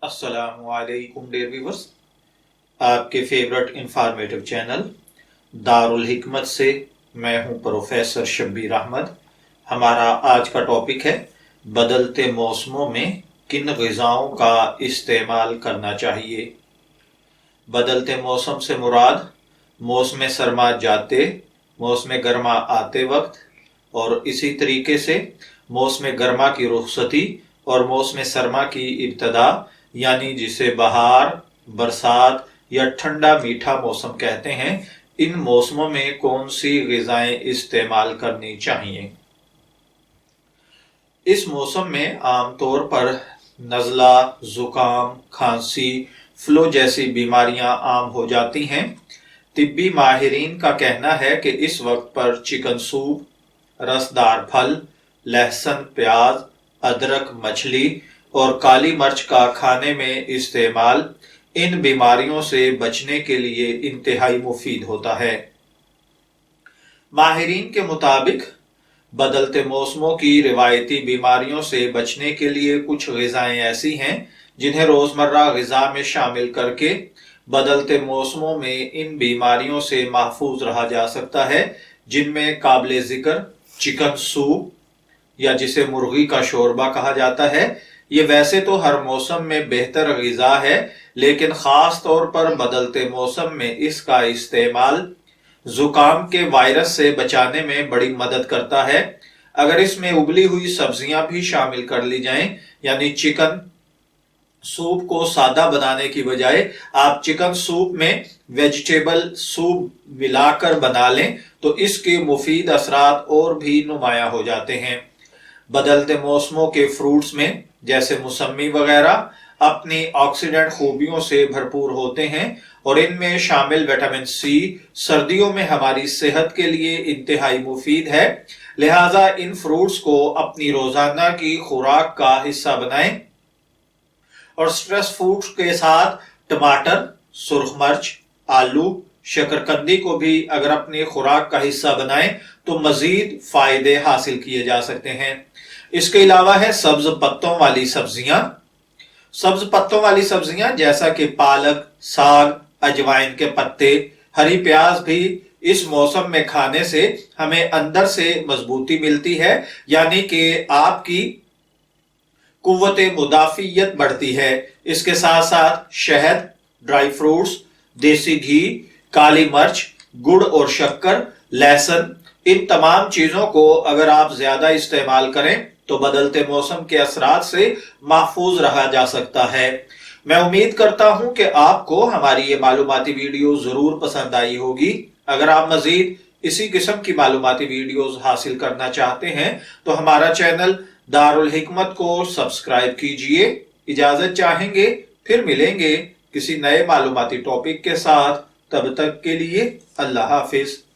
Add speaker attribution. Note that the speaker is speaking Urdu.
Speaker 1: السلام علیکم ڈیئر ویورز، آپ کے فیورٹ انفارمیٹو چینل دارالحکمت سے میں ہوں پروفیسر شبیر احمد۔ ہمارا آج کا ٹاپک ہے بدلتے موسموں میں کن غذاؤں کا استعمال کرنا چاہیے۔ بدلتے موسم سے مراد موسم سرما جاتے، موسم گرما آتے وقت اور اسی طریقے سے موسم گرما کی رخصتی اور موسم سرما کی ابتدا، یعنی جسے بہار، برسات یا ٹھنڈا میٹھا موسم کہتے ہیں، ان موسموں میں کون سی غذائیں استعمال کرنی چاہیے۔ اس موسم میں عام طور پر نزلہ، زکام، کھانسی، فلو جیسی بیماریاں عام ہو جاتی ہیں۔ طبی ماہرین کا کہنا ہے کہ اس وقت پر چکن سوپ، رسدار پھل، لہسن، پیاز، ادرک، مچھلی اور کالی مرچ کا کھانے میں استعمال ان بیماریوں سے بچنے کے لیے انتہائی مفید ہوتا ہے۔ ماہرین کے مطابق بدلتے موسموں کی روایتی بیماریوں سے بچنے کے لیے کچھ غذائیں ایسی ہیں جنہیں روزمرہ غذا میں شامل کر کے بدلتے موسموں میں ان بیماریوں سے محفوظ رہا جا سکتا ہے، جن میں قابل ذکر چکن سوپ یا جسے مرغی کا شوربہ کہا جاتا ہے۔ یہ ویسے تو ہر موسم میں بہتر غذا ہے، لیکن خاص طور پر بدلتے موسم میں اس کا استعمال زکام کے وائرس سے بچانے میں بڑی مدد کرتا ہے۔ اگر اس میں ابلی ہوئی سبزیاں بھی شامل کر لی جائیں، یعنی چکن سوپ کو سادہ بنانے کی بجائے آپ چکن سوپ میں ویجیٹیبل سوپ ملا کر بنا لیں تو اس کے مفید اثرات اور بھی نمایاں ہو جاتے ہیں۔ بدلتے موسموں کے فروٹس میں جیسے موسمی وغیرہ اپنی آکسیڈنٹ خوبیوں سے بھرپور ہوتے ہیں اور ان میں شامل وٹامن سی سردیوں میں ہماری صحت کے لیے انتہائی مفید ہے، لہٰذا ان فروٹس کو اپنی روزانہ کی خوراک کا حصہ بنائیں۔ اور سٹریس فوڈ کے ساتھ ٹماٹر، سرخ مرچ، آلو، شکرکندی کو بھی اگر اپنی خوراک کا حصہ بنائیں تو مزید فائدے حاصل کیے جا سکتے ہیں۔ اس کے علاوہ ہے سبز پتوں والی سبزیاں۔ سبز پتوں والی سبزیاں جیسا کہ پالک، ساگ، اجوائن کے پتے، ہری پیاز بھی اس موسم میں کھانے سے ہمیں اندر سے مضبوطی ملتی ہے، یعنی کہ آپ کی قوت مدافعت بڑھتی ہے۔ اس کے ساتھ ساتھ شہد، ڈرائی فروٹس، دیسی گھی، کالی مرچ، گڑ اور شکر، لہسن، ان تمام چیزوں کو اگر آپ زیادہ استعمال کریں تو بدلتے موسم کے اثرات سے محفوظ رہا جا سکتا ہے۔ میں امید کرتا ہوں کہ آپ کو ہماری یہ معلوماتی ویڈیو ضرور پسند آئی ہوگی۔ اگر آپ مزید اسی قسم کی معلوماتی ویڈیوز حاصل کرنا چاہتے ہیں تو ہمارا چینل دارالحکمت کو سبسکرائب کیجئے۔ اجازت چاہیں گے، پھر ملیں گے کسی نئے معلوماتی ٹاپک کے ساتھ۔ تب تک کے لیے اللہ حافظ۔